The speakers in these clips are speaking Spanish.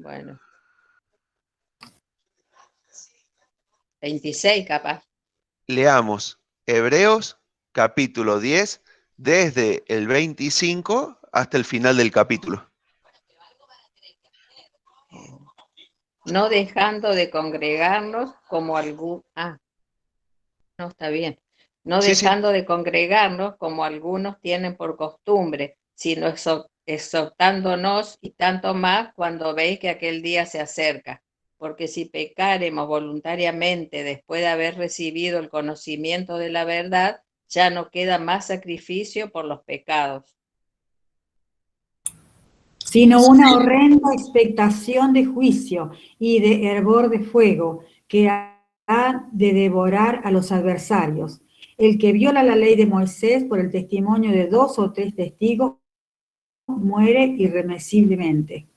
Bueno, 26 capaz. Leamos Hebreos capítulo 10, desde el 25 hasta el final del capítulo. No dejando de congregarnos como no, está bien. No Sí, sí. dejando de congregarnos como algunos tienen por costumbre, sino exhortándonos, y tanto más cuando veis que aquel día se acerca. Porque si pecaremos voluntariamente después de haber recibido el conocimiento de la verdad, ya no queda más sacrificio por los pecados, sino una horrenda expectación de juicio y de hervor de fuego que ha de devorar a los adversarios. El que viola la ley de Moisés por el testimonio de 2 o 3 testigos muere irremisiblemente.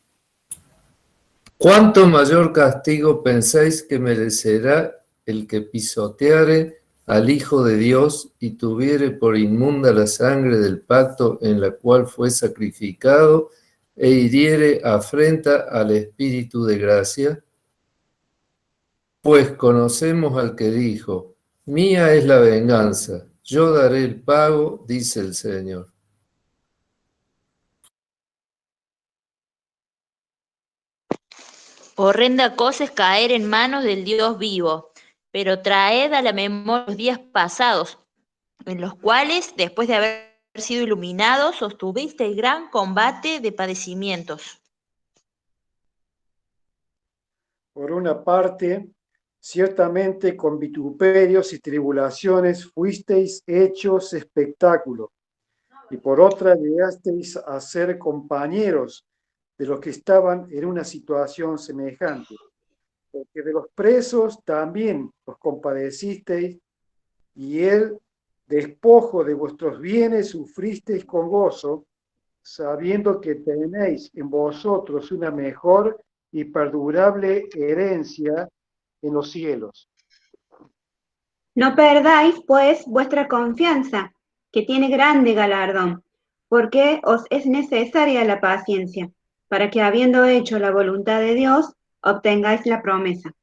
¿Cuánto mayor castigo pensáis que merecerá el que pisoteare al Hijo de Dios y tuviere por inmunda la sangre del pacto en la cual fue sacrificado e hiriere afrenta al Espíritu de gracia? Pues conocemos al que dijo, mía es la venganza, yo daré el pago, dice el Señor. Horrenda cosa es caer en manos del Dios vivo, pero traed a la memoria los días pasados, en los cuales, después de haber sido iluminados, sostuvisteis gran combate de padecimientos. Por una parte, ciertamente con vituperios y tribulaciones fuisteis hechos espectáculo, y por otra llegasteis a ser compañeros de los que estaban en una situación semejante, porque de los presos también os compadecisteis, y el despojo de vuestros bienes sufristeis con gozo, sabiendo que tenéis en vosotros una mejor y perdurable herencia en los cielos. No perdáis, pues, vuestra confianza, que tiene grande galardón, porque os es necesaria la paciencia, para que, habiendo hecho la voluntad de Dios, obtengáis la promesa.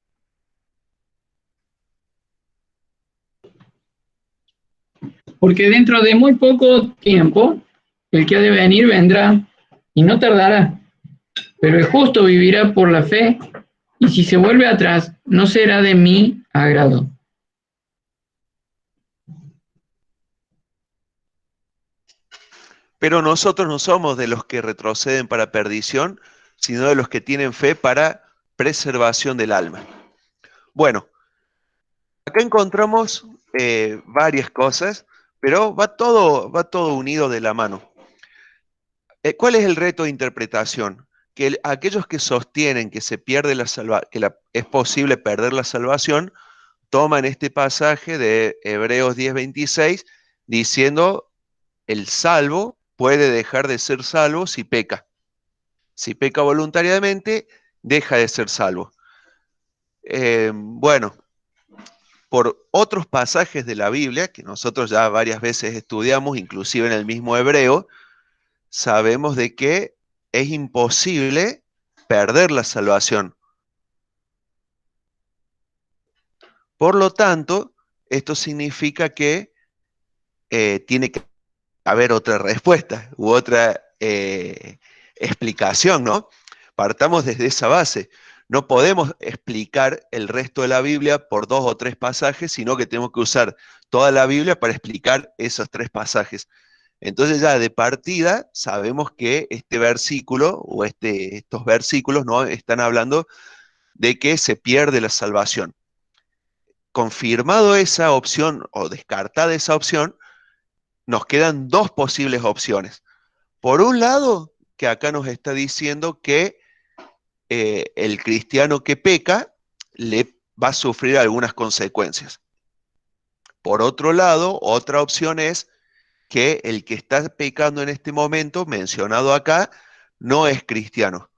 Porque dentro de muy poco tiempo, el que ha de venir vendrá, y no tardará. Pero el justo vivirá por la fe, y si se vuelve atrás, no será de mi agrado. Pero nosotros no somos de los que retroceden para perdición, sino de los que tienen fe para preservación del alma. Bueno, acá encontramos varias cosas, pero va todo unido de la mano. ¿Cuál es el reto de interpretación? Que aquellos que sostienen que se pierde es posible perder la salvación, toman este pasaje de Hebreos 10:26 diciendo el salvo puede dejar de ser salvo si peca. Si peca voluntariamente, deja de ser salvo. Bueno, por otros pasajes de la Biblia, que nosotros ya varias veces estudiamos, inclusive en el mismo Hebreo, sabemos de que es imposible perder la salvación. Por lo tanto, esto significa que tiene que haber otra respuesta u otra explicación, ¿no? Partamos desde esa base. No podemos explicar el resto de la Biblia por 2 o 3 pasajes, sino que tenemos que usar toda la Biblia para explicar esos 3 pasajes. Entonces ya de partida sabemos que este versículo o estos versículos no están hablando de que se pierde la salvación. Confirmado esa opción o descartada esa opción, nos quedan 2 posibles opciones. Por un lado, que acá nos está diciendo que el cristiano que peca le va a sufrir algunas consecuencias. Por otro lado, otra opción es que el que está pecando en este momento, mencionado acá, no es cristiano.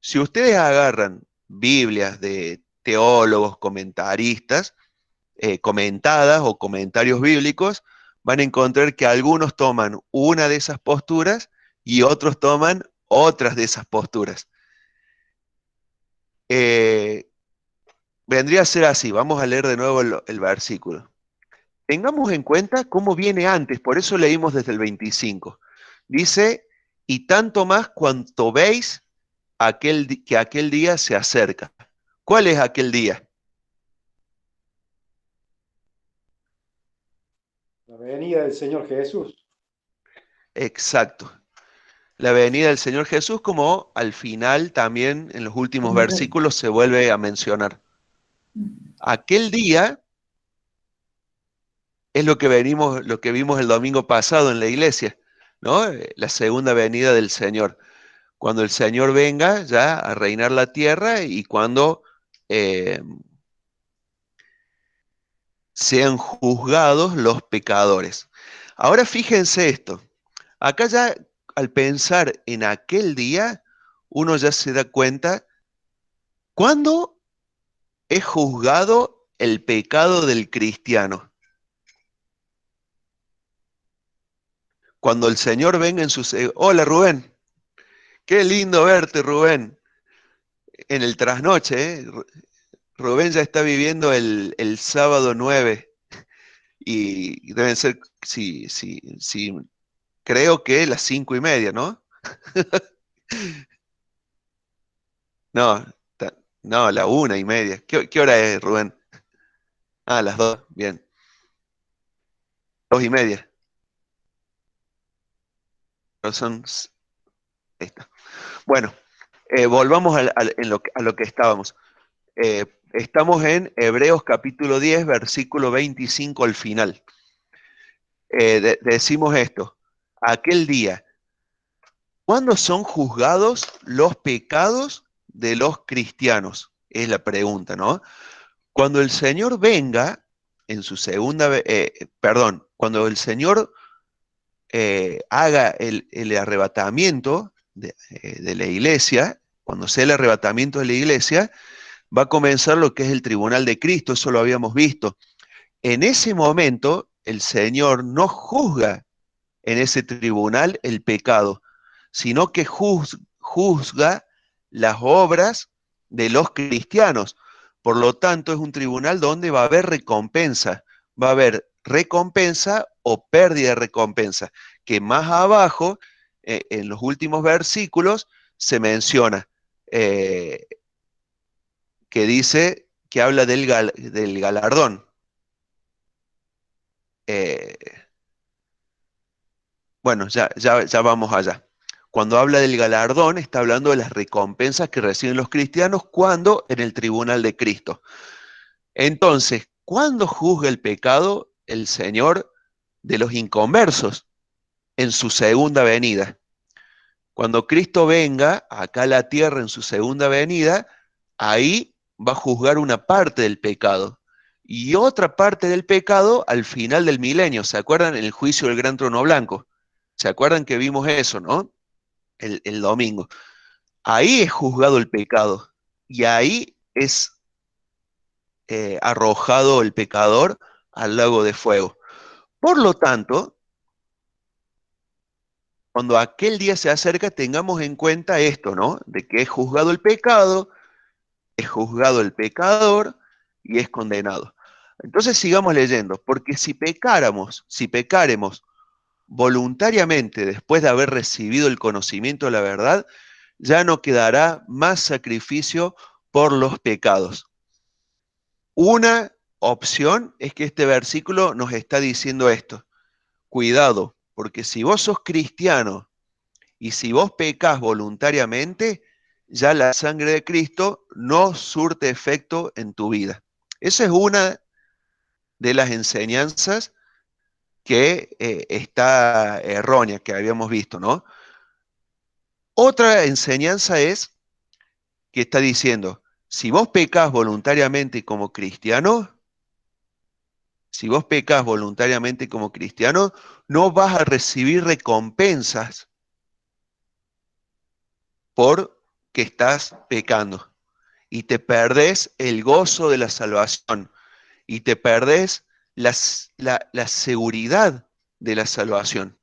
Si ustedes agarran Biblias de teólogos, comentaristas, comentadas o comentarios bíblicos, van a encontrar que algunos toman una de esas posturas y otros toman otras de esas posturas. vendría a ser así. Vamos a leer de nuevo el versículo. Tengamos en cuenta cómo viene antes, por eso leímos desde el 25. Dice, y tanto más cuanto veis que aquel día se acerca. ¿Cuál es aquel día? La venida del Señor Jesús. Exacto. La venida del Señor Jesús, como al final también en los últimos versículos se vuelve a mencionar. Aquel día es lo que vimos el domingo pasado en la iglesia, ¿no? La segunda venida del Señor. Cuando el Señor venga ya a reinar la tierra y cuando sean juzgados los pecadores. Ahora fíjense esto. Acá ya al pensar en aquel día, uno ya se da cuenta cuándo es juzgado el pecado del cristiano. Cuando el Señor venga en sus... Hola Rubén, qué lindo verte Rubén, en el trasnoche, ¿eh? Rubén ya está viviendo el sábado 9 y deben ser, sí, creo que las 5:30, ¿no? No, no, la 1:30. ¿Qué hora es, Rubén? Ah, las 2, bien. 2:30. No son... Ahí está. Bueno, volvamos a lo que estábamos. Estamos en Hebreos capítulo 10, versículo 25 al final. Decimos esto, aquel día, ¿cuándo son juzgados los pecados de los cristianos? Es la pregunta, ¿no? Cuando el Señor venga en su cuando el Señor haga el arrebatamiento de la iglesia, cuando sea el arrebatamiento de la iglesia, va a comenzar lo que es el tribunal de Cristo, eso lo habíamos visto. En ese momento, el Señor no juzga en ese tribunal el pecado, sino que juzga las obras de los cristianos. Por lo tanto, es un tribunal donde va a haber recompensa. Va a haber recompensa o pérdida de recompensa, que más abajo, en los últimos versículos, se menciona, que dice, que habla del galardón. Bueno, ya vamos allá. Cuando habla del galardón, está hablando de las recompensas que reciben los cristianos cuando en el tribunal de Cristo. Entonces, ¿cuándo juzga el pecado el Señor de los inconversos? En su segunda venida. Cuando Cristo venga acá a la tierra en su segunda venida, ahí va a juzgar una parte del pecado. Y otra parte del pecado al final del milenio. ¿Se acuerdan? En el juicio del gran trono blanco. ¿Se acuerdan que vimos eso, no? El domingo. Ahí es juzgado el pecado. Y ahí es arrojado el pecador al lago de fuego. Por lo tanto, cuando aquel día se acerca, tengamos en cuenta esto, ¿no? De que es juzgado el pecado, es juzgado el pecador y es condenado. Entonces sigamos leyendo, porque si pecaremos voluntariamente después de haber recibido el conocimiento de la verdad, ya no quedará más sacrificio por los pecados. Una opción es que este versículo nos está diciendo esto. Cuidado, porque si vos sos cristiano y si vos pecás voluntariamente, ya la sangre de Cristo no surte efecto en tu vida. Esa es una de las enseñanzas que está errónea, que habíamos visto, ¿no? Otra enseñanza es que está diciendo, si vos pecás voluntariamente como cristiano, no vas a recibir recompensas por que estás pecando. Y te perdés el gozo de la salvación. Y te perdés la seguridad de la salvación.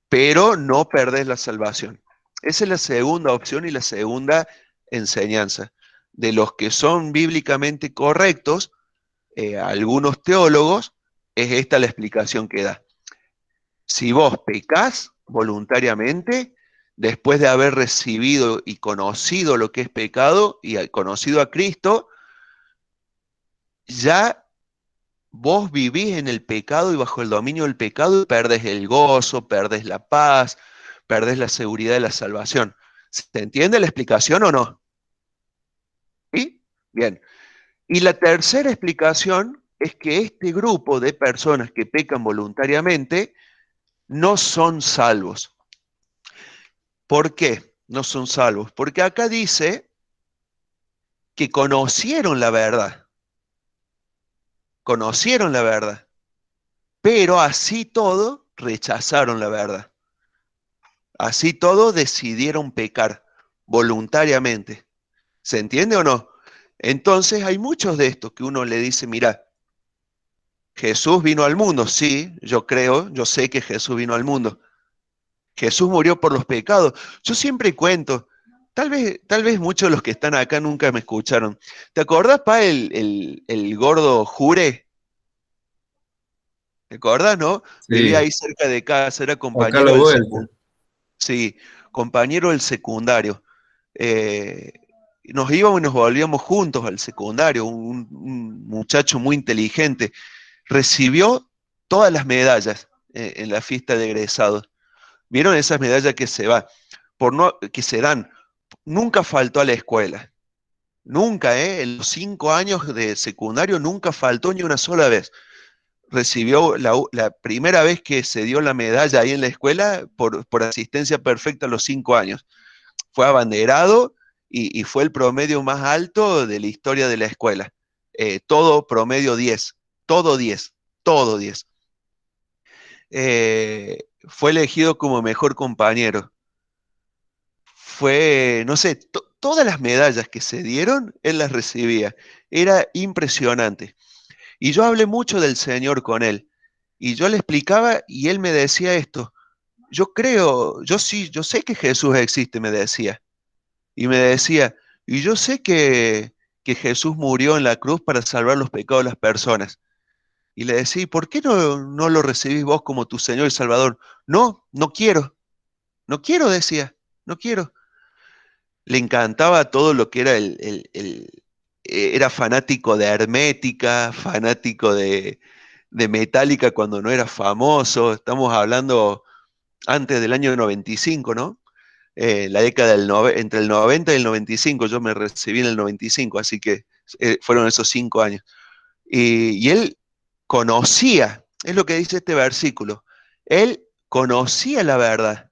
Pero no perdés la salvación. Esa es la segunda opción y la segunda enseñanza. de los que son bíblicamente correctos, algunos teólogos, es esta la explicación que da. Si vos pecás voluntariamente, después de haber recibido y conocido lo que es pecado y conocido a Cristo, ya vos vivís en el pecado y bajo el dominio del pecado y perdés el gozo, perdés la paz, perdés la seguridad de la salvación. ¿Se entiende la explicación o no? ¿Sí? Bien. Y la tercera explicación es que este grupo de personas que pecan voluntariamente no son salvos. ¿Por qué no son salvos? Porque acá dice que conocieron la verdad, pero así todo rechazaron la verdad. Así todo decidieron pecar voluntariamente. ¿Se entiende o no? Entonces hay muchos de estos que uno le dice, mira, Jesús vino al mundo, sí, yo creo, yo sé que Jesús vino al mundo. Jesús murió por los pecados. Yo siempre cuento, tal vez muchos de los que están acá nunca me escucharon. ¿Te acordás, pa, el gordo Jure? ¿Te acordás, no? Vivía Sí, ahí cerca de casa, era acá a compañero la del vuelta. secundario. Sí, compañero del secundario. Eh, nos íbamos y nos volvíamos juntos al secundario, un muchacho muy inteligente. Recibió todas las medallas en la fiesta de egresados. ¿Vieron esas medallas que que se dan? Nunca faltó a la escuela. Nunca, en los 5 años de secundario, nunca faltó ni una sola vez. Recibió la primera vez que se dio la medalla ahí en la escuela por asistencia perfecta a los 5 años. Fue abanderado y fue el promedio más alto de la historia de la escuela. Todo promedio 10, todo 10, todo 10. Fue elegido como mejor compañero. Fue, no sé, todas las medallas que se dieron, él las recibía. Era impresionante. Y yo hablé mucho del Señor con él. Y yo le explicaba y él me decía esto. Yo creo, yo sé que Jesús existe, me decía. Y me decía, y yo sé que Jesús murió en la cruz para salvar los pecados de las personas. Y le decía, ¿y por qué no lo recibís vos como tu Señor y Salvador? No, no quiero, no quiero, decía, no quiero. Le encantaba todo lo que era era fanático de Hermética, fanático de Metallica cuando no era famoso. Estamos hablando antes del año 95, ¿no? La década entre el 90 y el 95, yo me recibí en el 95, así que fueron esos 5 años. Y él conocía, es lo que dice este versículo, él conocía la verdad,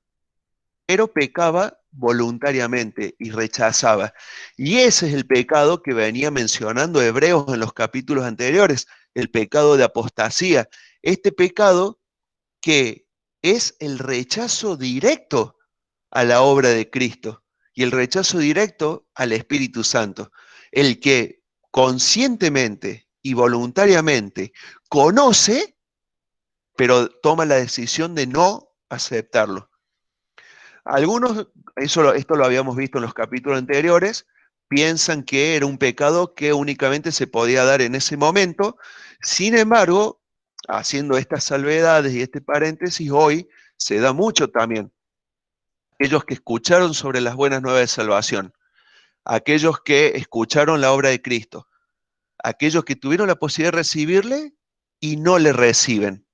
pero pecaba voluntariamente y rechazaba. Y ese es el pecado que venía mencionando Hebreos en los capítulos anteriores, el pecado de apostasía. Este pecado que es el rechazo directo a la obra de Cristo y el rechazo directo al Espíritu Santo. El que conscientemente y voluntariamente conoce, pero toma la decisión de no aceptarlo. Algunos, esto lo habíamos visto en los capítulos anteriores, piensan que era un pecado que únicamente se podía dar en ese momento. Sin embargo, haciendo estas salvedades y este paréntesis, hoy se da mucho también. Aquellos que escucharon sobre las buenas nuevas de salvación, aquellos que escucharon la obra de Cristo, aquellos que tuvieron la posibilidad de recibirle y no le reciben,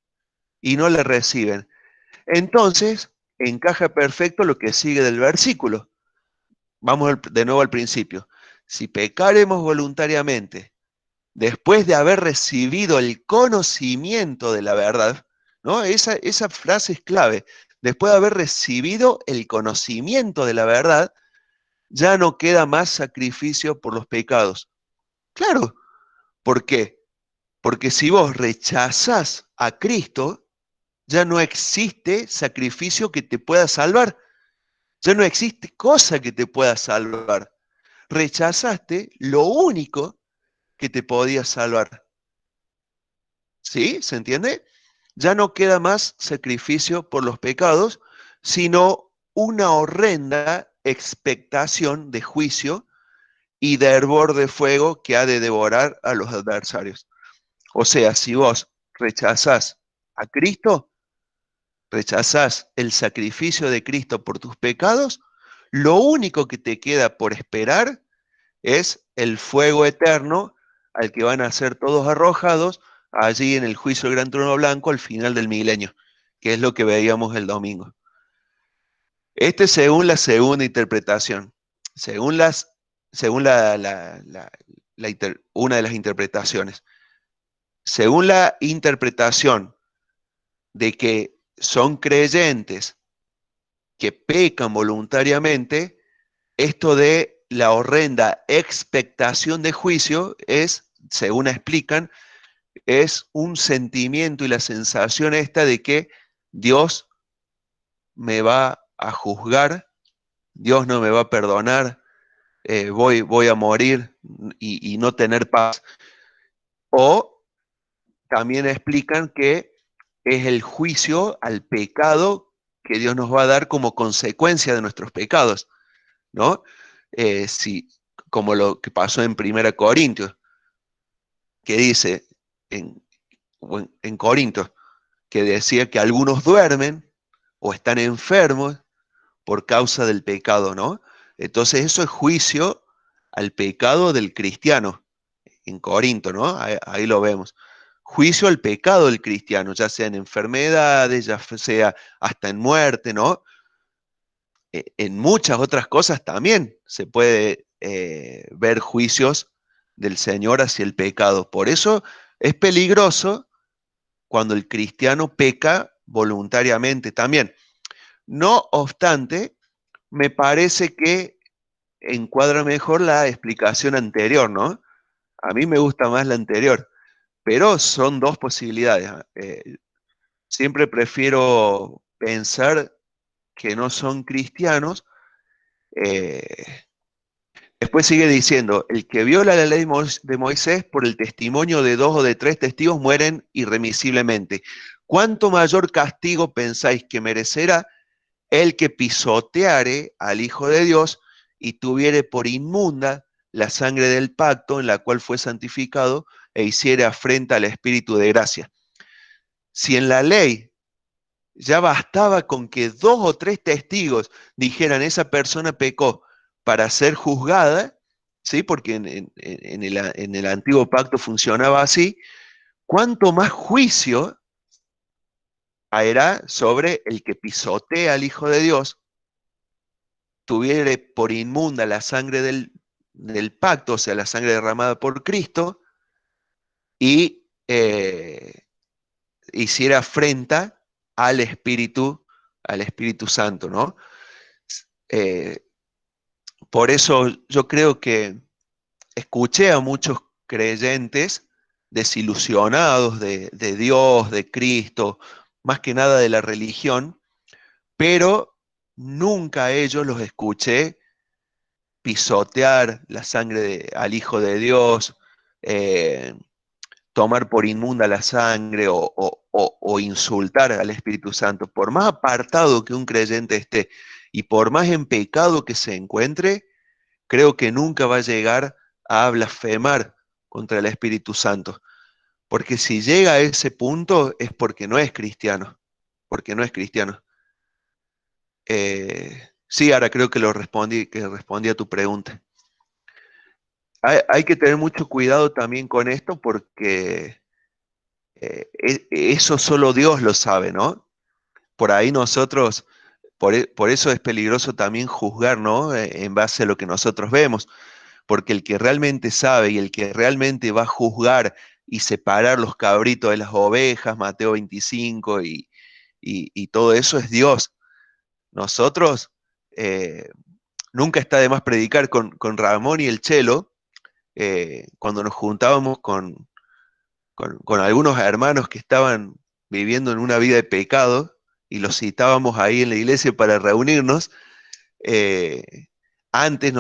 y no le reciben. Entonces, encaja perfecto lo que sigue del versículo. Vamos de nuevo al principio. Si pecaremos voluntariamente, después de haber recibido el conocimiento de la verdad, ¿no? Esa frase es clave. Después de haber recibido el conocimiento de la verdad, ya no queda más sacrificio por los pecados. Claro, ¿por qué? Porque si vos rechazás a Cristo, ya no existe sacrificio que te pueda salvar. Ya no existe cosa que te pueda salvar. Rechazaste lo único que te podía salvar. ¿Sí? ¿Se entiende? Ya no queda más sacrificio por los pecados, sino una horrenda expectación de juicio y de hervor de fuego que ha de devorar a los adversarios. O sea, si vos rechazás a Cristo, rechazás el sacrificio de Cristo por tus pecados, lo único que te queda por esperar es el fuego eterno al que van a ser todos arrojados allí en el juicio del gran trono blanco al final del milenio, que es lo que veíamos el domingo. Este según la segunda interpretación. Según una de las interpretaciones. Según la interpretación de que son creyentes que pecan voluntariamente, esto de la horrenda expectación de juicio es, según explican, es un sentimiento y la sensación esta de que Dios me va a juzgar, Dios no me va a perdonar, voy a morir y no tener paz. O también explican que es el juicio al pecado que Dios nos va a dar como consecuencia de nuestros pecados, ¿no? Como lo que pasó en 1 Corintios, que dice en Corintios, que decía que algunos duermen o están enfermos por causa del pecado, ¿no? Entonces eso es juicio al pecado del cristiano, en Corinto, ¿no? Ahí lo vemos. Juicio al pecado del cristiano, ya sea en enfermedades, ya sea hasta en muerte, ¿no? En muchas otras cosas también se puede ver juicios del Señor hacia el pecado. Por eso es peligroso cuando el cristiano peca voluntariamente también. No obstante, me parece que encuadra mejor la explicación anterior, ¿no? A mí me gusta más la anterior, pero son dos posibilidades. Siempre prefiero pensar que no son cristianos. Después sigue diciendo, el que viola la ley de Moisés por el testimonio de 2 o de 3 testigos mueren irremisiblemente. ¿Cuánto mayor castigo pensáis que merecerá el que pisoteare al Hijo de Dios y tuviere por inmunda la sangre del pacto en la cual fue santificado e hiciere afrenta al Espíritu de gracia? Si en la ley ya bastaba con que 2 o 3 testigos dijeran esa persona pecó para ser juzgada, ¿sí? Porque en el antiguo pacto funcionaba así, ¿cuánto más juicio caerá sobre el que pisotea al Hijo de Dios, tuviere por inmunda la sangre del pacto, o sea, la sangre derramada por Cristo, y hiciera afrenta al Espíritu Santo, ¿no? Por eso yo creo que escuché a muchos creyentes desilusionados de Dios, de Cristo, más que nada de la religión, pero nunca a ellos los escuché pisotear la sangre al Hijo de Dios, tomar por inmunda la sangre o insultar al Espíritu Santo. Por más apartado que un creyente esté y por más en pecado que se encuentre, creo que nunca va a llegar a blasfemar contra el Espíritu Santo. Porque si llega a ese punto es porque no es cristiano. Porque no es cristiano. Sí, ahora creo que respondí a tu pregunta. Hay que tener mucho cuidado también con esto porque eso solo Dios lo sabe, ¿no? Por ahí nosotros, por eso es peligroso también juzgar, ¿no? En base a lo que nosotros vemos, porque el que realmente sabe y el que realmente va a juzgar y separar los cabritos de las ovejas, Mateo 25 y todo eso es Dios. Nosotros, nunca está de más predicar con Ramón y el Chelo, cuando nos juntábamos con algunos hermanos que estaban viviendo en una vida de pecado y los citábamos ahí en la iglesia para reunirnos, antes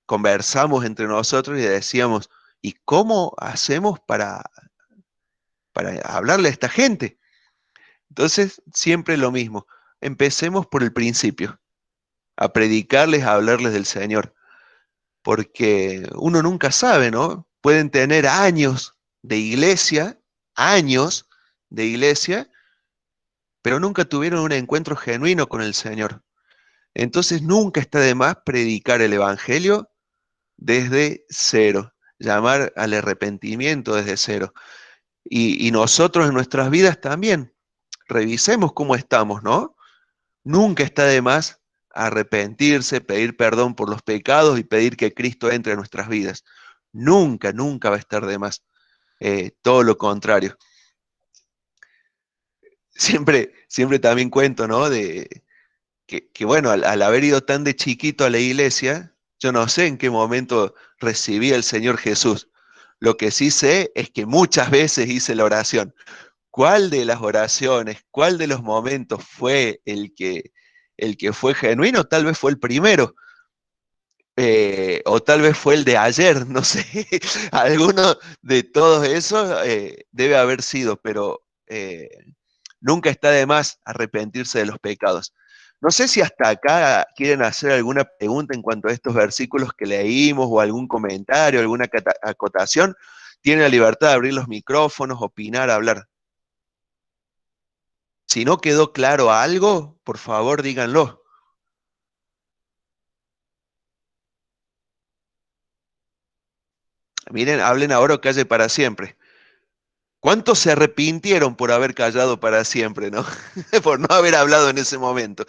conversamos entre nosotros y decíamos, ¿y cómo hacemos para hablarle a esta gente? Entonces, siempre lo mismo, empecemos por el principio, a predicarles, a hablarles del Señor, porque uno nunca sabe, ¿no? Pueden tener años de iglesia, pero nunca tuvieron un encuentro genuino con el Señor. Entonces nunca está de más predicar el Evangelio desde cero, llamar al arrepentimiento desde cero. Y nosotros en nuestras vidas también, revisemos cómo estamos, ¿no? Nunca está de más arrepentirse, pedir perdón por los pecados y pedir que Cristo entre en nuestras vidas. Nunca, nunca va a estar de más. Todo lo contrario. Siempre también cuento, ¿no? De que bueno, al haber ido tan de chiquito a la iglesia, yo no sé en qué momento recibí al Señor Jesús. Lo que sí sé es que muchas veces hice la oración. ¿Cuál de las oraciones, cuál de los momentos fue el que fue genuino? Tal vez fue el primero, o tal vez fue el de ayer, no sé. Alguno de todos esos debe haber sido, pero nunca está de más arrepentirse de los pecados. No sé si hasta acá quieren hacer alguna pregunta en cuanto a estos versículos que leímos o algún comentario, alguna acotación. Tienen la libertad de abrir los micrófonos, opinar, hablar. Si no quedó claro algo, por favor díganlo. Miren, hablen ahora o calle para siempre. ¿Cuántos se arrepintieron por haber callado para siempre, no? Por no haber hablado en ese momento.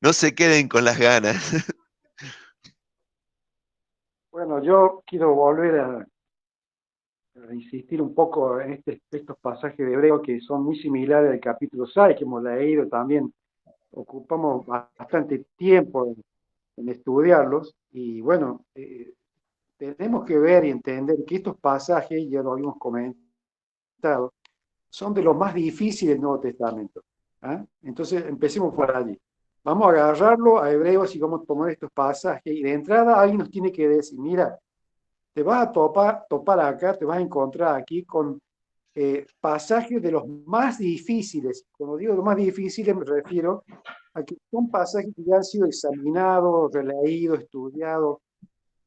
No se queden con las ganas. Bueno, yo quiero volver a insistir un poco en estos pasajes de Hebreo que son muy similares al capítulo 6 que hemos leído también. Ocupamos bastante tiempo en estudiarlos y bueno, tenemos que ver y entender que estos pasajes, ya lo habíamos comentado, son de los más difíciles del Nuevo Testamento. ¿Ah? Entonces, empecemos por allí. Vamos a agarrarlo a Hebreos y vamos a tomar estos pasajes. Y de entrada alguien nos tiene que decir, mira, te vas a topar acá, te vas a encontrar aquí con pasajes de los más difíciles. Cuando digo los más difíciles me refiero a que son pasajes que ya han sido examinados, releídos, estudiados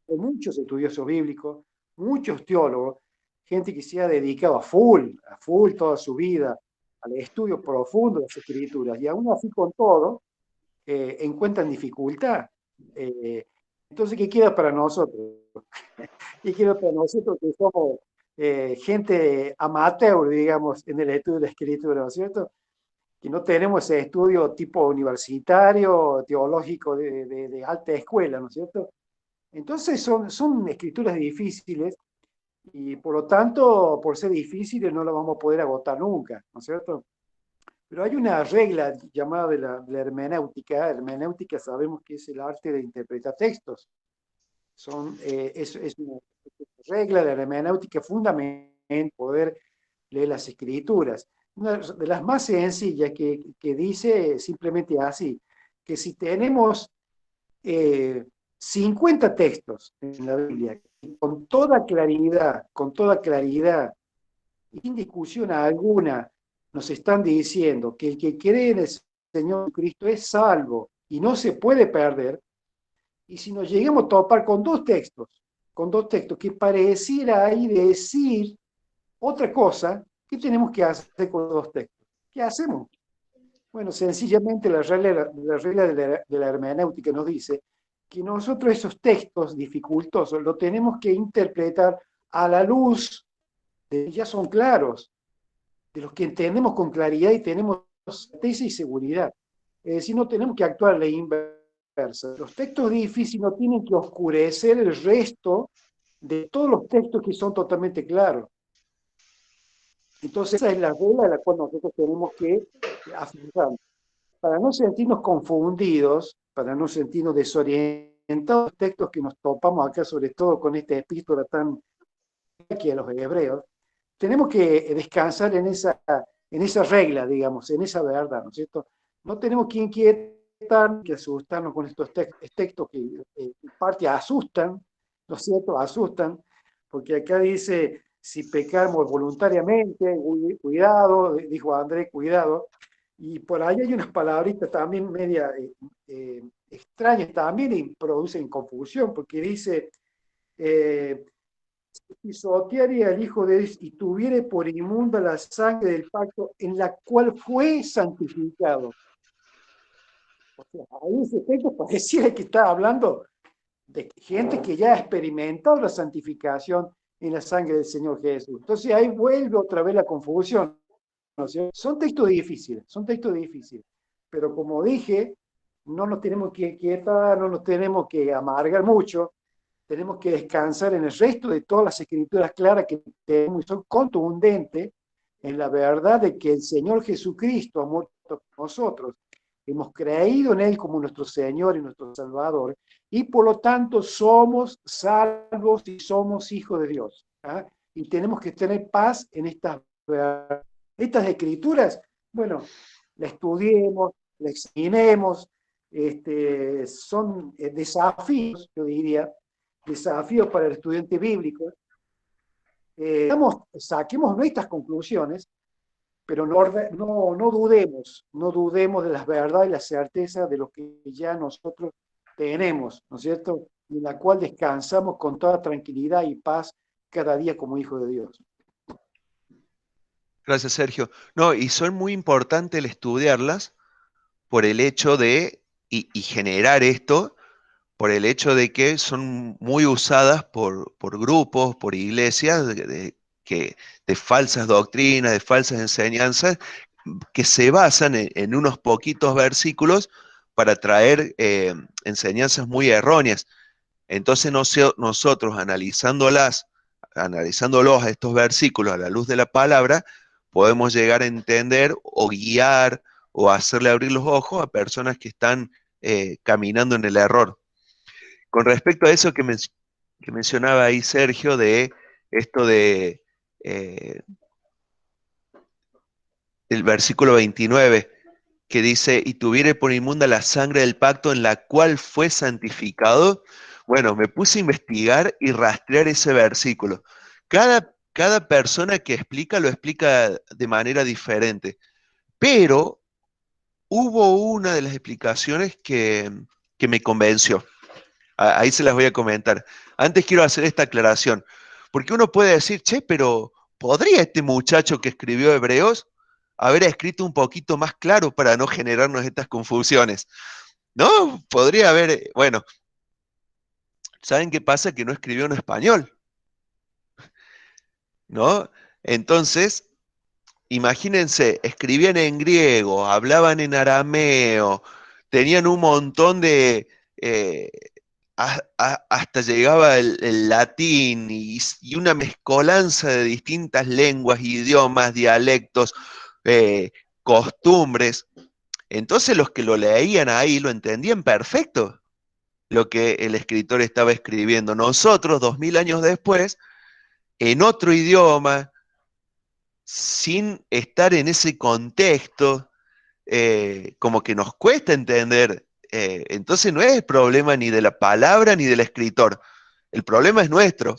por muchos estudiosos bíblicos, muchos teólogos, gente que se ha dedicado a full toda su vida al estudio profundo de las escrituras, y aún así con todo, encuentran dificultad. Entonces, ¿qué queda para nosotros? ¿Qué queda para nosotros que somos gente amateur, digamos, en el estudio de la escritura, ¿no es cierto? Que no tenemos ese estudio tipo universitario, teológico de alta escuela, ¿no es cierto? Entonces son escrituras difíciles y por lo tanto, por ser difíciles, no las vamos a poder agotar nunca, ¿no es cierto? Pero hay una regla llamada de la hermenéutica. Hermenéutica sabemos que es el arte de interpretar textos. Es una regla de la hermenéutica fundamental en poder leer las escrituras. Una de las más sencillas que dice simplemente así, que si tenemos 50 textos en la Biblia, con toda claridad, sin discusión alguna, nos están diciendo que el que cree en el Señor Cristo es salvo y no se puede perder, y si nos llegamos a topar con dos textos que pareciera ahí decir otra cosa, ¿qué tenemos que hacer con los dos textos? ¿Qué hacemos? Bueno, sencillamente la regla de la hermenéutica nos dice que nosotros esos textos dificultosos los tenemos que interpretar a la luz de que ya son claros, de los que entendemos con claridad y tenemos certeza y seguridad. Es decir, no tenemos que actuar a la inversa. Los textos difíciles no tienen que oscurecer el resto de todos los textos que son totalmente claros. Entonces, esa es la regla de la cual nosotros tenemos que afrontar. Para no sentirnos confundidos, para no sentirnos desorientados, los textos que nos topamos acá, sobre todo con esta epístola tan aquí a los hebreos, tenemos que descansar en esa regla, digamos, en esa verdad, ¿no es cierto? No tenemos que inquietarnos, que asustarnos con estos textos que en parte asustan, ¿no es cierto? Asustan, porque acá dice, si pecamos voluntariamente, cuidado, dijo Andrés, cuidado, y por ahí hay unas palabritas también media extrañas también y producen confusión, porque dice, pisoteare al Hijo de Dios y tuviere por inmunda la sangre del pacto en la cual fue santificado. O sea, ahí ese texto parecía que está hablando de gente que ya ha experimentado la santificación en la sangre del Señor Jesús. Entonces ahí vuelve otra vez la confusión, ¿no es cierto? Son textos difíciles, pero como dije, no nos tenemos que quietar, no nos tenemos que amargar mucho, tenemos que descansar en el resto de todas las escrituras claras que tenemos y son contundentes en la verdad de que el Señor Jesucristo ha muerto por nosotros. Hemos creído en Él como nuestro Señor y nuestro Salvador, y por lo tanto somos salvos y somos hijos de Dios. ¿Ah? Y tenemos que tener paz en estas escrituras. Bueno, la estudiemos, la examinemos, son desafíos, yo diría, desafíos para el estudiante bíblico. Saquemos nuestras conclusiones, pero no dudemos de las verdades y la certeza de lo que ya nosotros tenemos, ¿no es cierto? Y en la cual descansamos con toda tranquilidad y paz cada día como hijos de Dios. Gracias, Sergio. No, y son muy importantes el estudiarlas por el hecho de, y generar esto, por el hecho de que son muy usadas por grupos, por iglesias de falsas doctrinas, de falsas enseñanzas, que se basan en unos poquitos versículos para traer enseñanzas muy erróneas. Entonces nosotros analizándolos a estos versículos a la luz de la palabra, podemos llegar a entender o guiar o hacerle abrir los ojos a personas que están caminando en el error. Con respecto a eso que mencionaba ahí Sergio, de esto de el versículo 29, que dice, y tuviere por inmunda la sangre del pacto en la cual fue santificado. Bueno, me puse a investigar y rastrear ese versículo. Cada persona que explica lo explica de manera diferente, pero hubo una de las explicaciones que me convenció. Ahí se las voy a comentar. Antes quiero hacer esta aclaración, porque uno puede decir, che, pero ¿podría este muchacho que escribió Hebreos haber escrito un poquito más claro para no generarnos estas confusiones? ¿No? Podría haber, bueno, ¿saben qué pasa? Que no escribió en español, ¿no? Entonces, imagínense, escribían en griego, hablaban en arameo, tenían un montón de... hasta llegaba el latín y una mezcolanza de distintas lenguas, idiomas, dialectos, costumbres. Entonces los que lo leían ahí lo entendían perfecto lo que el escritor estaba escribiendo. Nosotros, 2000 años después, en otro idioma, sin estar en ese contexto, como que nos cuesta entender. Entonces no es el problema ni de la palabra ni del escritor. El problema es nuestro,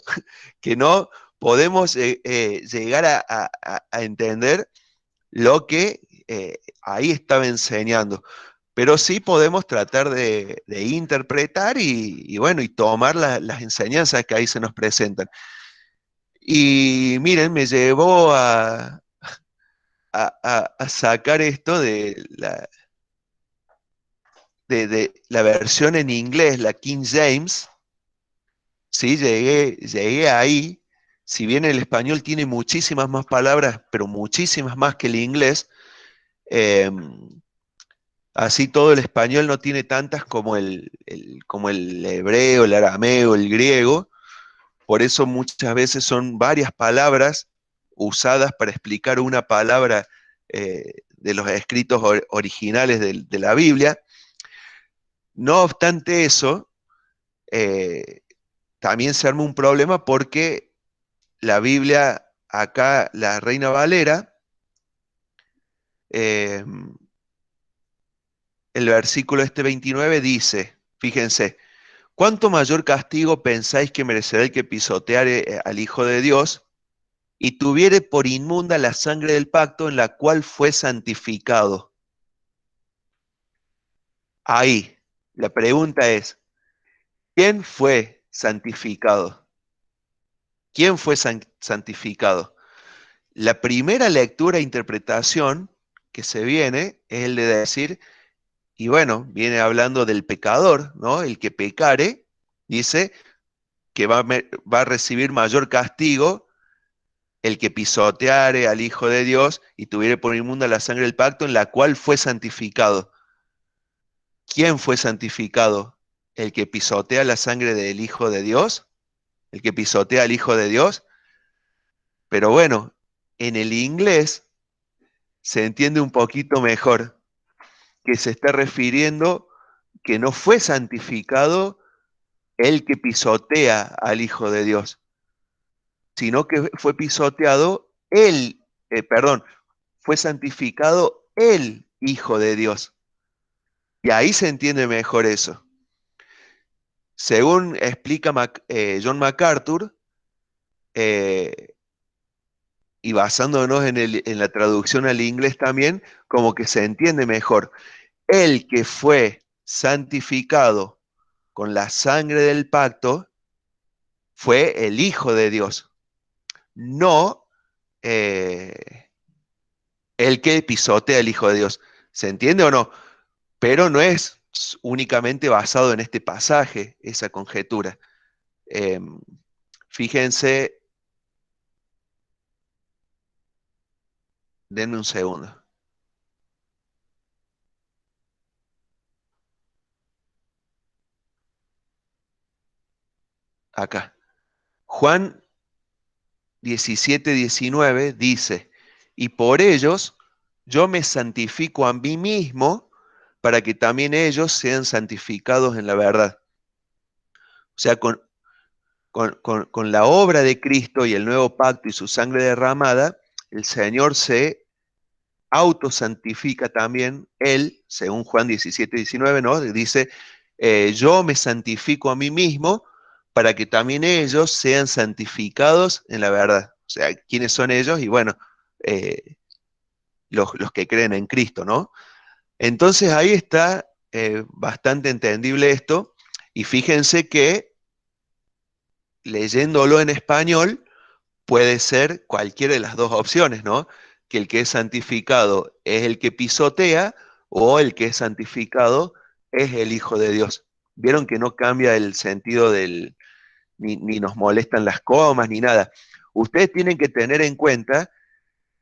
que no podemos llegar a entender lo que ahí estaba enseñando. Pero sí podemos tratar de interpretar y bueno, y tomar las enseñanzas que ahí se nos presentan. Y miren, me llevó a sacar esto de la versión en inglés, la King James. Sí, llegué ahí. Si bien el español tiene muchísimas más palabras, pero muchísimas más que el inglés, así todo el español no tiene tantas como como el hebreo, el arameo, el griego. Por eso muchas veces son varias palabras usadas para explicar una palabra de los escritos originales de la Biblia. No obstante eso, también se arma un problema porque la Biblia, acá la Reina Valera, el versículo 29 dice, fíjense, ¿cuánto mayor castigo pensáis que merecerá el que pisoteare al Hijo de Dios y tuviere por inmunda la sangre del pacto en la cual fue santificado? Ahí, la pregunta es, ¿quién fue santificado? ¿Quién fue santificado? La primera lectura e interpretación que se viene es el de decir, y bueno, viene hablando del pecador, ¿no? El que pecare, dice que va a recibir mayor castigo el que pisoteare al Hijo de Dios y tuviere por inmunda la sangre del pacto en la cual fue santificado. ¿Quién fue santificado? ¿El que pisotea la sangre del Hijo de Dios? ¿El que pisotea al Hijo de Dios? Pero bueno, en el inglés se entiende un poquito mejor que se está refiriendo que no fue santificado el que pisotea al Hijo de Dios, sino que fue pisoteado fue santificado el Hijo de Dios. Y ahí se entiende mejor eso. Según explica John MacArthur, y basándonos en la traducción al inglés también, como que se entiende mejor. El que fue santificado con la sangre del pacto fue el Hijo de Dios, no el que pisotea al Hijo de Dios. ¿Se entiende o no? Pero no es únicamente basado en este pasaje, esa conjetura. Fíjense, denme un segundo. Acá. Juan 17:19 dice, y por ellos yo me santifico a mí mismo para que también ellos sean santificados en la verdad. O sea, con la obra de Cristo y el nuevo pacto y su sangre derramada, el Señor se autosantifica también, Él, según Juan 17:19, ¿no? Dice, yo me santifico a mí mismo para que también ellos sean santificados en la verdad. O sea, ¿quiénes son ellos? Y bueno, los que creen en Cristo, ¿no? Entonces ahí está bastante entendible esto, y fíjense que leyéndolo en español puede ser cualquiera de las dos opciones, ¿no? Que el que es santificado es el que pisotea o el que es santificado es el Hijo de Dios. Vieron que no cambia el sentido ni nos molestan las comas ni nada. Ustedes tienen que tener en cuenta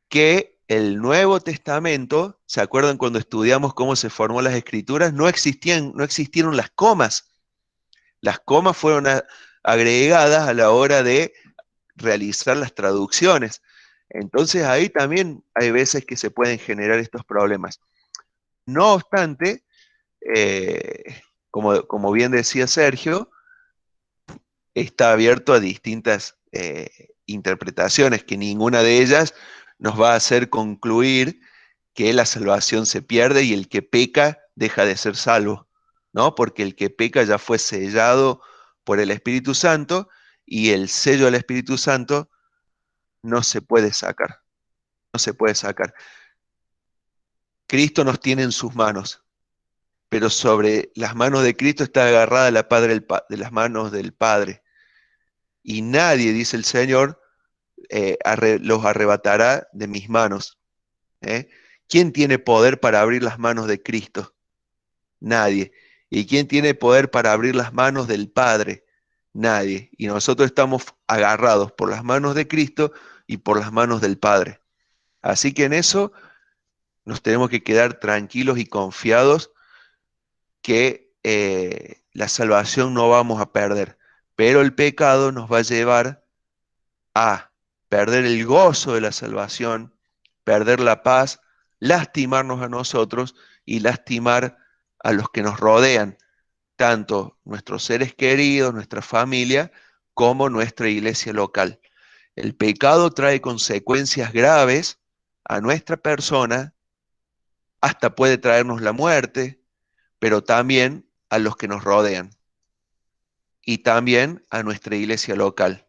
que el Nuevo Testamento, ¿se acuerdan cuando estudiamos cómo se formó las Escrituras? No existieron las comas. Las comas fueron agregadas a la hora de realizar las traducciones. Entonces ahí también hay veces que se pueden generar estos problemas. No obstante, como bien decía Sergio, está abierto a distintas interpretaciones, que ninguna de ellas nos va a hacer concluir que la salvación se pierde y el que peca deja de ser salvo, ¿no? Porque el que peca ya fue sellado por el Espíritu Santo, y el sello del Espíritu Santo no se puede sacar, no se puede sacar. Cristo nos tiene en sus manos, pero sobre las manos de Cristo está agarrada la de las manos del Padre. Y nadie, dice el Señor, los arrebatará de mis manos. ¿Quién tiene poder para abrir las manos de Cristo? Nadie. ¿Y quién tiene poder para abrir las manos del Padre? Nadie. Y nosotros estamos agarrados por las manos de Cristo y por las manos del Padre. Así que en eso nos tenemos que quedar tranquilos y confiados que la salvación no vamos a perder, pero el pecado nos va a llevar a perder el gozo de la salvación, perder la paz, lastimarnos a nosotros y lastimar a los que nos rodean, tanto nuestros seres queridos, nuestra familia, como nuestra iglesia local. El pecado trae consecuencias graves a nuestra persona, hasta puede traernos la muerte, pero también a los que nos rodean y también a nuestra iglesia local.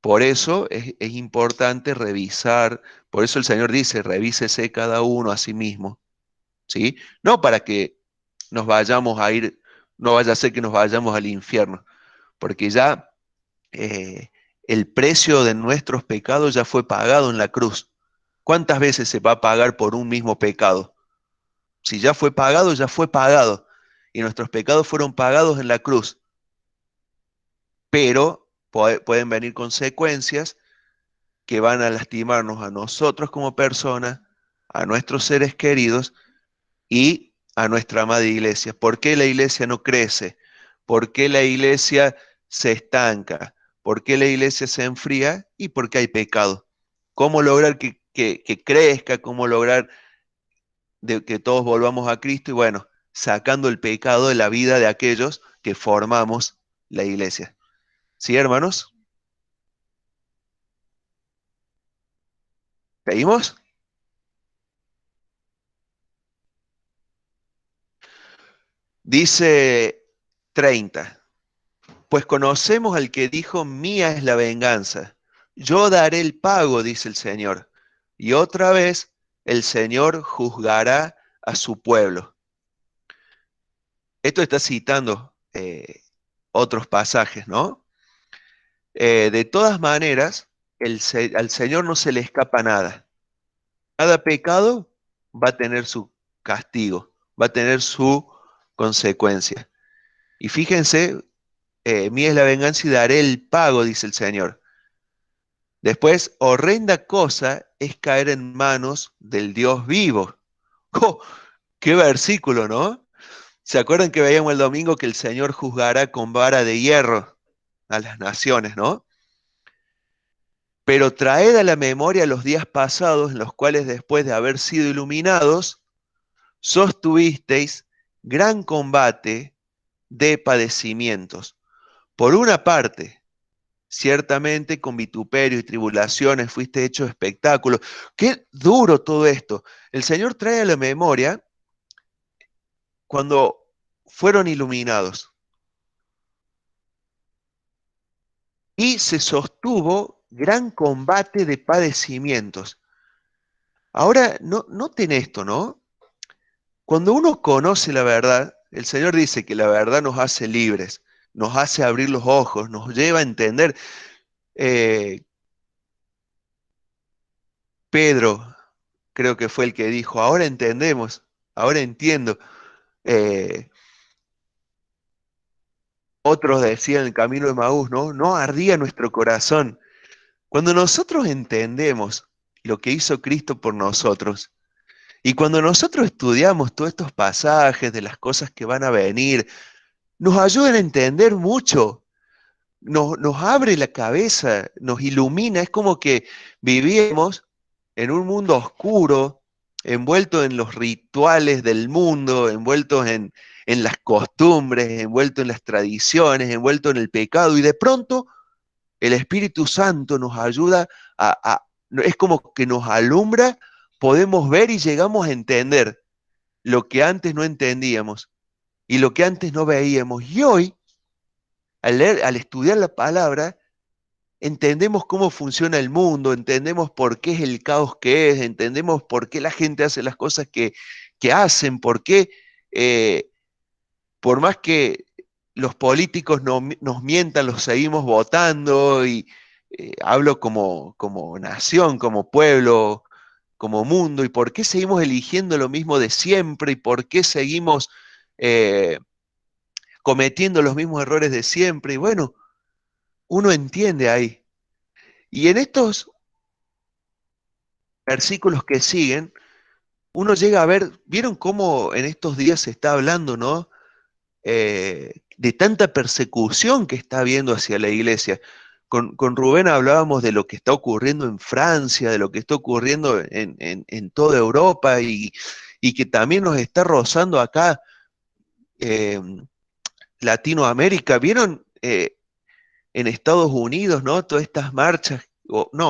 Por eso es importante revisar, por eso el Señor dice, revísese cada uno a sí mismo, ¿sí? No para que nos vayamos a ir, no vaya a ser que nos vayamos al infierno, porque ya el precio de nuestros pecados ya fue pagado en la cruz. ¿Cuántas veces se va a pagar por un mismo pecado? Si ya fue pagado, ya fue pagado. Y nuestros pecados fueron pagados en la cruz. Pero pueden venir consecuencias que van a lastimarnos a nosotros como personas, a nuestros seres queridos y a nuestra amada iglesia. ¿Por qué la iglesia no crece? ¿Por qué la iglesia se estanca? ¿Por qué la iglesia se enfría? Y porque hay pecado. ¿Cómo lograr que crezca? ¿Cómo lograr que todos volvamos a Cristo? Y bueno, sacando el pecado de la vida de aquellos que formamos la iglesia. ¿Sí, hermanos? ¿Seguimos? Dice 30. Pues conocemos al que dijo, mía es la venganza. Yo daré el pago, dice el Señor. Y otra vez el Señor juzgará a su pueblo. Esto está citando otros pasajes, ¿no? De todas maneras, al Señor no se le escapa nada. Cada pecado va a tener su castigo, va a tener su consecuencia. Y fíjense, mía es la venganza y daré el pago, dice el Señor. Después, horrenda cosa es caer en manos del Dios vivo. ¡Oh! ¡Qué versículo!, ¿no? ¿Se acuerdan que veíamos el domingo que el Señor juzgará con vara de hierro a las naciones, ¿no? Pero traed a la memoria los días pasados en los cuales después de haber sido iluminados, sostuvisteis gran combate de padecimientos. Por una parte, ciertamente con vituperio y tribulaciones fuiste hecho espectáculo. Qué duro todo esto. El Señor trae a la memoria cuando fueron iluminados. Y se sostuvo gran combate de padecimientos. Ahora, noten esto, ¿no? Cuando uno conoce la verdad, el Señor dice que la verdad nos hace libres, nos hace abrir los ojos, nos lleva a entender. Pedro, creo que fue el que dijo, ahora entendemos, ahora entiendo. Otros decían en el camino de Maús, ¿no? No ardía nuestro corazón. Cuando nosotros entendemos lo que hizo Cristo por nosotros, y cuando nosotros estudiamos todos estos pasajes de las cosas que van a venir, nos ayudan a entender mucho, nos abre la cabeza, nos ilumina, es como que vivíamos en un mundo oscuro, envuelto en los rituales del mundo, envueltos en las costumbres, envuelto en las tradiciones, envuelto en el pecado, y de pronto el Espíritu Santo nos ayuda es como que nos alumbra, podemos ver y llegamos a entender lo que antes no entendíamos y lo que antes no veíamos. Y hoy, al estudiar la palabra, entendemos cómo funciona el mundo, entendemos por qué es el caos que es, entendemos por qué la gente hace las cosas que hacen, por qué, por más que los políticos nos mientan, los seguimos votando, y hablo como nación, como pueblo, como mundo, y por qué seguimos eligiendo lo mismo de siempre, y por qué seguimos cometiendo los mismos errores de siempre. Y bueno, uno entiende ahí. Y en estos versículos que siguen, uno llega a ver, ¿vieron cómo en estos días se está hablando, ¿no? De tanta persecución que está habiendo hacia la iglesia. Con Rubén hablábamos de lo que está ocurriendo en Francia, de lo que está ocurriendo en toda Europa, y que también nos está rozando acá Latinoamérica. ¿Vieron en Estados Unidos, ¿no? Todas estas marchas,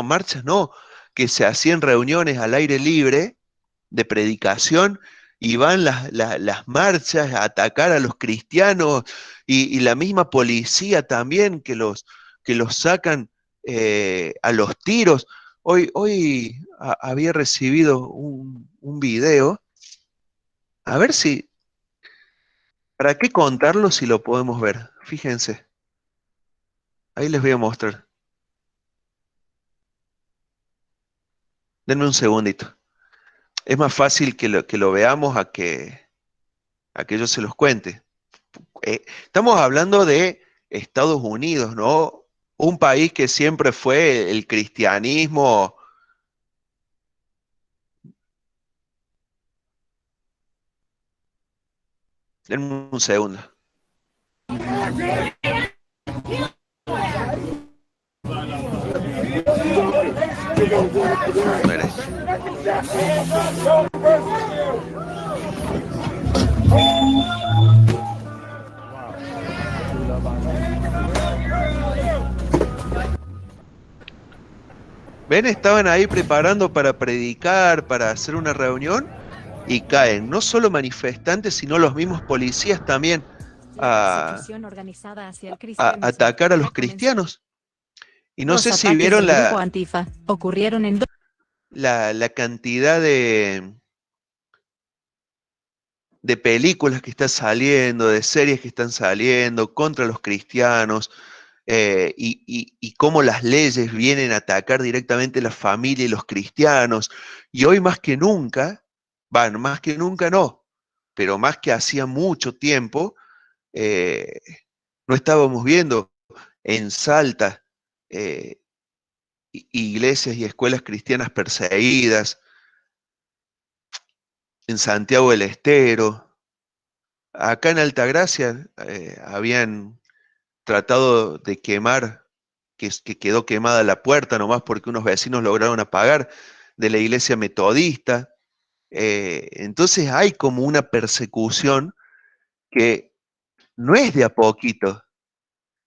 marchas no, que se hacían reuniones al aire libre de predicación, y van las marchas a atacar a los cristianos, y la misma policía también que los sacan a los tiros. Hoy había recibido un video, a ver si, ¿para qué contarlo si lo podemos ver? Fíjense, ahí les voy a mostrar. Denme un segundito. Es más fácil que lo veamos a que yo se los cuente. Estamos hablando de Estados Unidos, ¿no? Un país que siempre fue el cristianismo. Denme un segundo. ¿Ven? Estaban ahí preparando para predicar, para hacer una reunión, y caen no solo manifestantes, sino los mismos policías también a atacar a los cristianos. Y no sé si vieron la cantidad de películas que están saliendo, de series que están saliendo contra los cristianos, y cómo las leyes vienen a atacar directamente la familia y los cristianos. Y hoy más que nunca, más que nunca no, pero más que hacía mucho tiempo, no estábamos viendo en Salta iglesias y escuelas cristianas perseguidas, en Santiago del Estero. Acá en Altagracia habían tratado de quemar, que quedó quemada la puerta nomás porque unos vecinos lograron apagar, de la iglesia metodista. Entonces hay como una persecución que no es de a poquito,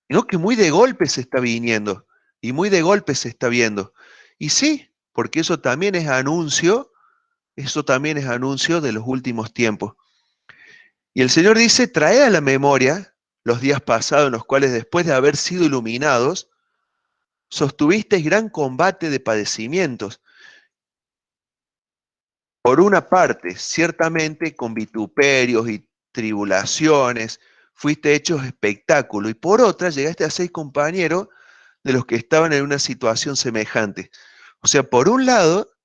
sino que muy de golpe se está viniendo y muy de golpe se está viendo. Y sí, porque eso también es anuncio de los últimos tiempos. Y el Señor dice, traed a la memoria los días pasados en los cuales, después de haber sido iluminados, sostuvisteis gran combate de padecimientos. Por una parte, ciertamente con vituperios y tribulaciones, fuiste hechos espectáculo, y por otra llegaste a ser compañero de los que estaban en una situación semejante. O sea, por un lado,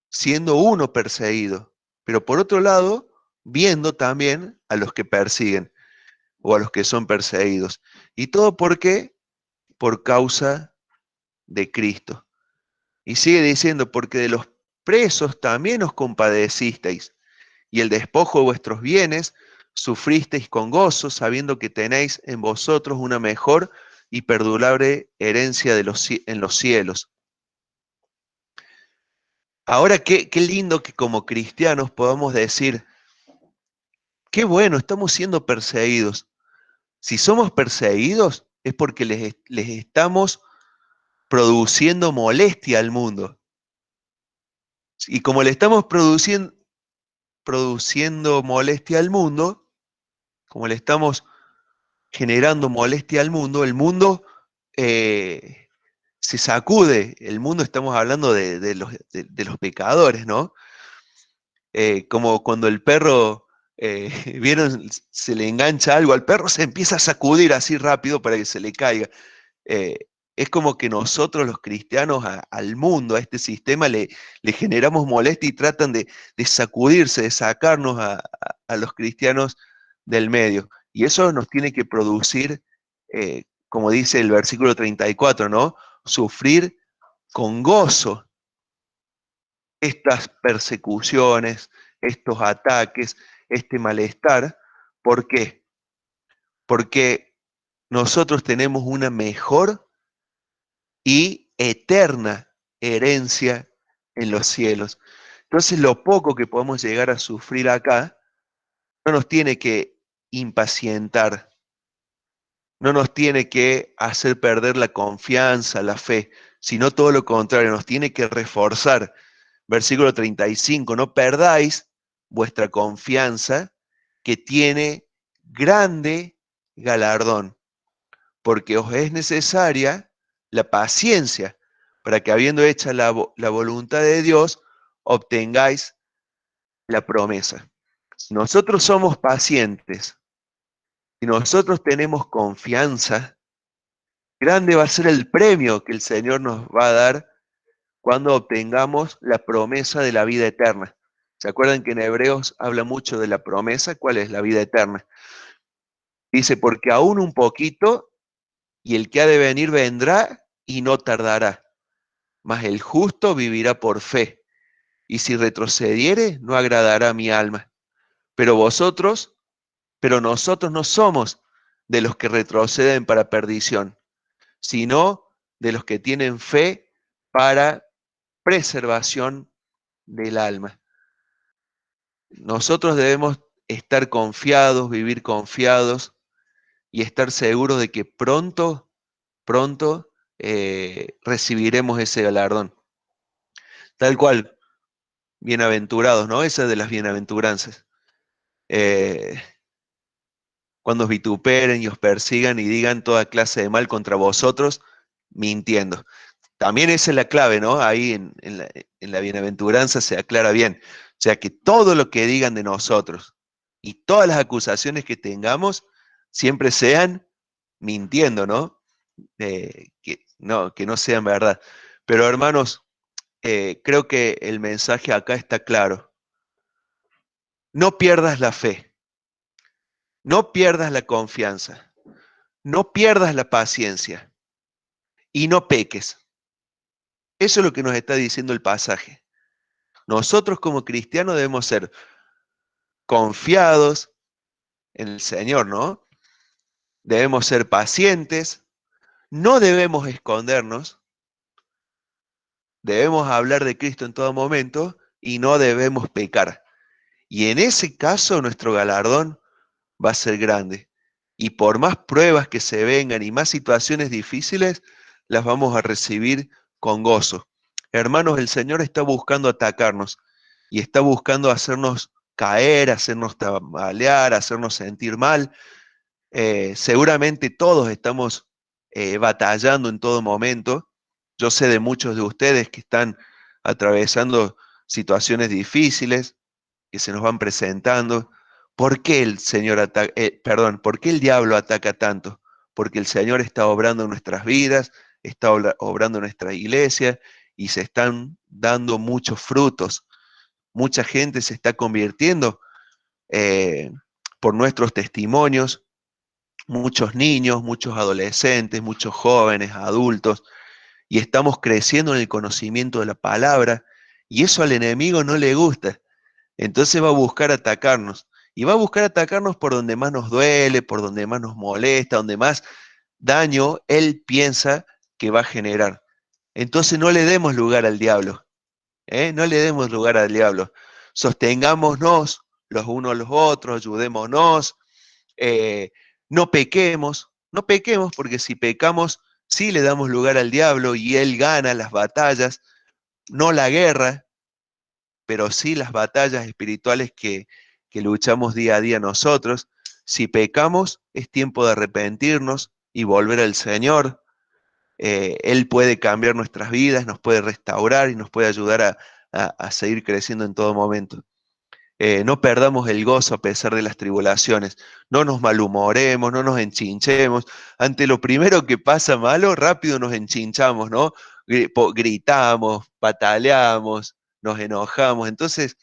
siendo uno perseguido, pero por otro lado, viendo también a los que persiguen o a los que son perseguidos. ¿Y todo por qué? Por causa de Cristo. Y sigue diciendo, porque de los presos también os compadecisteis, y el despojo de vuestros bienes sufristeis con gozo, sabiendo que tenéis en vosotros una mejor y perdurable herencia en los cielos. Ahora, qué lindo que como cristianos podamos decir, qué bueno, estamos siendo perseguidos. Si somos perseguidos es porque les estamos produciendo molestia al mundo. Y como le estamos produciendo molestia al mundo, como le estamos generando molestia al mundo, el mundo se sacude. El mundo, estamos hablando de los pecadores, ¿no? Como cuando el perro, vieron, se le engancha algo al perro, se empieza a sacudir así rápido para que se le caiga. Es como que nosotros los cristianos al mundo, a este sistema, le generamos molestia y tratan de sacudirse, de sacarnos a los cristianos del medio. Y eso nos tiene que producir, como dice el versículo 34, ¿no? Sufrir con gozo estas persecuciones, estos ataques, este malestar. ¿Por qué? Porque nosotros tenemos una mejor y eterna herencia en los cielos. Entonces, lo poco que podemos llegar a sufrir acá no nos tiene que impacientar, no nos tiene que hacer perder la confianza, la fe, sino todo lo contrario, nos tiene que reforzar. Versículo 35, no perdáis vuestra confianza, que tiene grande galardón, porque os es necesaria la paciencia, para que habiendo hecha la voluntad de Dios, obtengáis la promesa. Si nosotros somos pacientes, si nosotros tenemos confianza, grande va a ser el premio que el Señor nos va a dar cuando obtengamos la promesa de la vida eterna. ¿Se acuerdan que en Hebreos habla mucho de la promesa? ¿Cuál es la vida eterna? Dice, porque aún un poquito, y el que ha de venir vendrá y no tardará, mas el justo vivirá por fe, y si retrocediere, no agradará a mi alma. Pero nosotros no somos de los que retroceden para perdición, sino de los que tienen fe para preservación del alma. Nosotros debemos estar confiados, vivir confiados y estar seguros de que pronto recibiremos ese galardón. Tal cual, bienaventurados, ¿no? Esa es de las bienaventuranzas. Cuando os vituperen y os persigan y digan toda clase de mal contra vosotros, mintiendo. También esa es la clave, ¿no? Ahí en la bienaventuranza se aclara bien. O sea, que todo lo que digan de nosotros y todas las acusaciones que tengamos siempre sean mintiendo, ¿no? Que no sean verdad. Pero hermanos, creo que el mensaje acá está claro. No pierdas la fe, no pierdas la confianza, no pierdas la paciencia y no peques. Eso es lo que nos está diciendo el pasaje. Nosotros como cristianos debemos ser confiados en el Señor, ¿no? Debemos ser pacientes, no debemos escondernos, debemos hablar de Cristo en todo momento y no debemos pecar. Y en ese caso nuestro galardón va a ser grande. Y por más pruebas que se vengan y más situaciones difíciles, las vamos a recibir con gozo. Hermanos, el Señor está buscando atacarnos y está buscando hacernos caer, hacernos tambalear, hacernos sentir mal. Seguramente todos estamos batallando en todo momento. Yo sé de muchos de ustedes que están atravesando situaciones difíciles que se nos van presentando. ¿Por qué el Señor por qué el diablo ataca tanto? Porque el Señor está obrando en nuestras vidas, está obrando en nuestra iglesia y se están dando muchos frutos. Mucha gente se está convirtiendo por nuestros testimonios, muchos niños, muchos adolescentes, muchos jóvenes, adultos, y estamos creciendo en el conocimiento de la palabra, y eso al enemigo no le gusta. Entonces va a buscar atacarnos, y va a buscar atacarnos por donde más nos duele, por donde más nos molesta, donde más daño él piensa que va a generar. Entonces no le demos lugar al diablo, no le demos lugar al diablo. Sostengámonos los unos a los otros, ayudémonos, no pequemos porque si pecamos, sí le damos lugar al diablo y él gana las batallas, no la guerra, pero sí las batallas espirituales que luchamos día a día nosotros. Si pecamos, es tiempo de arrepentirnos y volver al Señor. Él puede cambiar nuestras vidas, nos puede restaurar y nos puede ayudar a seguir creciendo en todo momento. No perdamos el gozo a pesar de las tribulaciones, no nos malhumoremos, no nos enchinchemos. Ante lo primero que pasa malo, rápido nos enchinchamos, ¿no? Gritamos, pataleamos, nos enojamos. Entonces,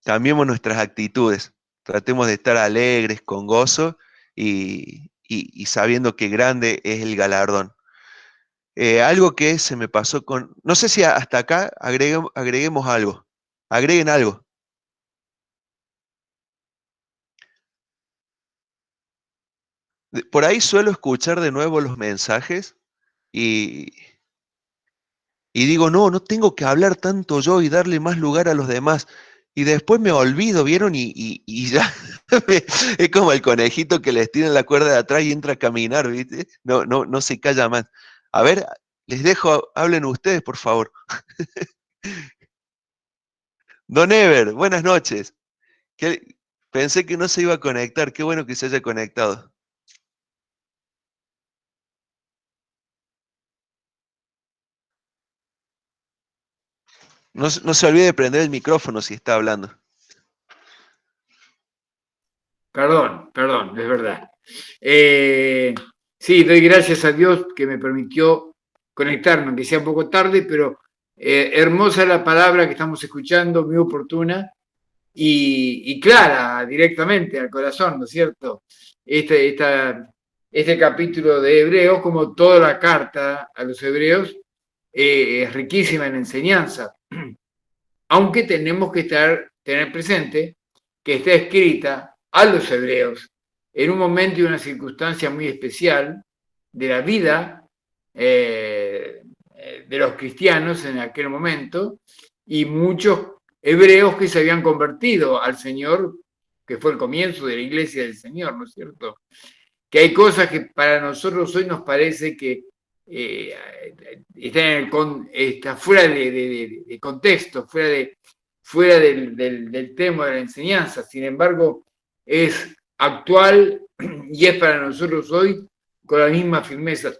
cambiemos nuestras actitudes, tratemos de estar alegres, con gozo y sabiendo que grande es el galardón. Algo que se me pasó no sé si hasta acá agreguemos algo, agreguen algo. Por ahí suelo escuchar de nuevo los mensajes y, y digo, no tengo que hablar tanto yo y darle más lugar a los demás. Y después me olvido, ¿vieron? Y ya es como el conejito que le estiran la cuerda de atrás y entra a caminar, ¿viste? No se calla más. A ver, les dejo, hablen ustedes, por favor. Don Ever, buenas noches. Pensé que no se iba a conectar, qué bueno que se haya conectado. No se olvide de prender el micrófono si está hablando. Perdón, es verdad. Sí, doy gracias a Dios que me permitió conectarme, aunque sea un poco tarde, pero hermosa la palabra que estamos escuchando, muy oportuna y clara directamente al corazón, ¿no es cierto? Este capítulo de Hebreos, como toda la carta a los hebreos, es riquísima en enseñanza, aunque tenemos que tener presente que está escrita a los hebreos en un momento y una circunstancia muy especial de la vida de los cristianos en aquel momento, y muchos hebreos que se habían convertido al Señor, que fue el comienzo de la iglesia del Señor, ¿no es cierto? Que hay cosas que para nosotros hoy nos parece que está fuera de contexto, fuera del tema de la enseñanza. Sin embargo, es actual y es para nosotros hoy con la misma firmeza.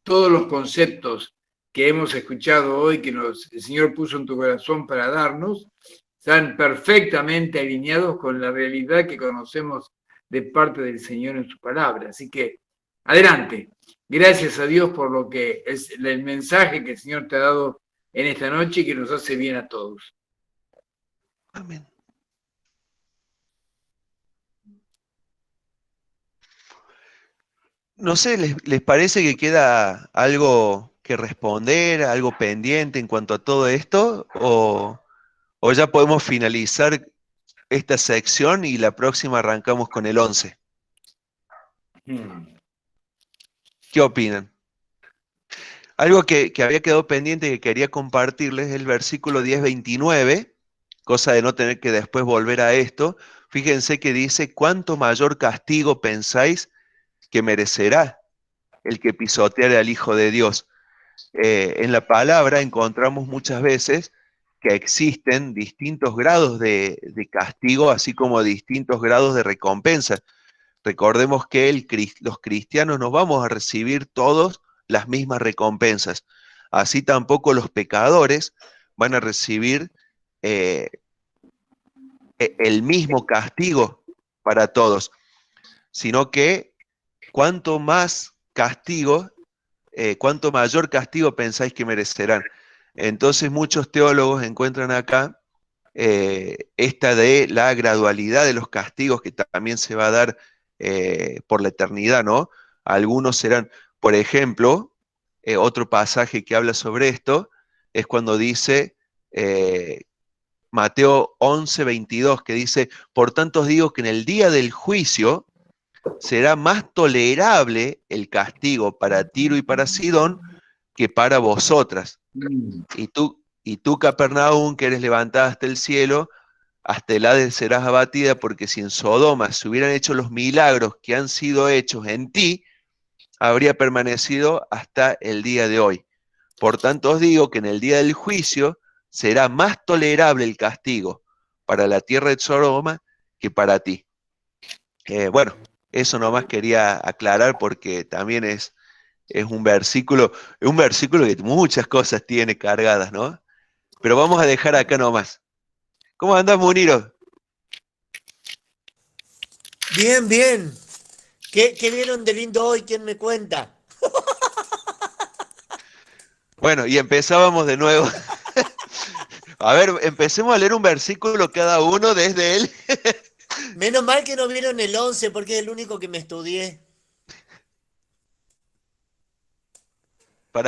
Todos los conceptos que hemos escuchado hoy, que el Señor puso en tu corazón para darnos, están perfectamente alineados con la realidad que conocemos de parte del Señor en su palabra. Así que, adelante. Gracias a Dios por lo que es el mensaje que el Señor te ha dado en esta noche y que nos hace bien a todos. Amén. No sé, ¿les parece que queda algo que responder, algo pendiente en cuanto a todo esto? ¿O ya podemos finalizar esta sección y la próxima arrancamos con el 11? ¿Qué opinan? Algo que había quedado pendiente y que quería compartirles es el versículo 10:29, cosa de no tener que después volver a esto. Fíjense que dice: ¿cuánto mayor castigo pensáis que merecerá el que pisoteare al Hijo de Dios? En la palabra encontramos muchas veces que existen distintos grados de castigo, así como distintos grados de recompensa. Recordemos que los cristianos no vamos a recibir todos las mismas recompensas. Así tampoco los pecadores van a recibir el mismo castigo para todos, sino que cuanto más castigo, cuanto mayor castigo pensáis que merecerán. Entonces muchos teólogos encuentran acá esta de la gradualidad de los castigos que también se va a dar por la eternidad, ¿no? Algunos serán, por ejemplo, otro pasaje que habla sobre esto es cuando dice Mateo 11:22, que dice: por tanto os digo que en el día del juicio será más tolerable el castigo para Tiro y para Sidón que para vosotras. Y tú, Capernaum, que eres levantada hasta el cielo, hasta el Hades serás abatida, porque si en Sodoma se hubieran hecho los milagros que han sido hechos en ti, habría permanecido hasta el día de hoy. Por tanto os digo que en el día del juicio será más tolerable el castigo para la tierra de Sodoma que para ti. Bueno, eso nomás quería aclarar porque también es un versículo que muchas cosas tiene cargadas, ¿no? Pero vamos a dejar acá nomás. ¿Cómo andás, Muniro? Bien, bien. ¿Qué vieron de lindo hoy? ¿Quién me cuenta? Bueno, y empezábamos de nuevo. A ver, empecemos a leer un versículo cada uno desde él. Menos mal que no vieron el 11 porque es el único que me estudié.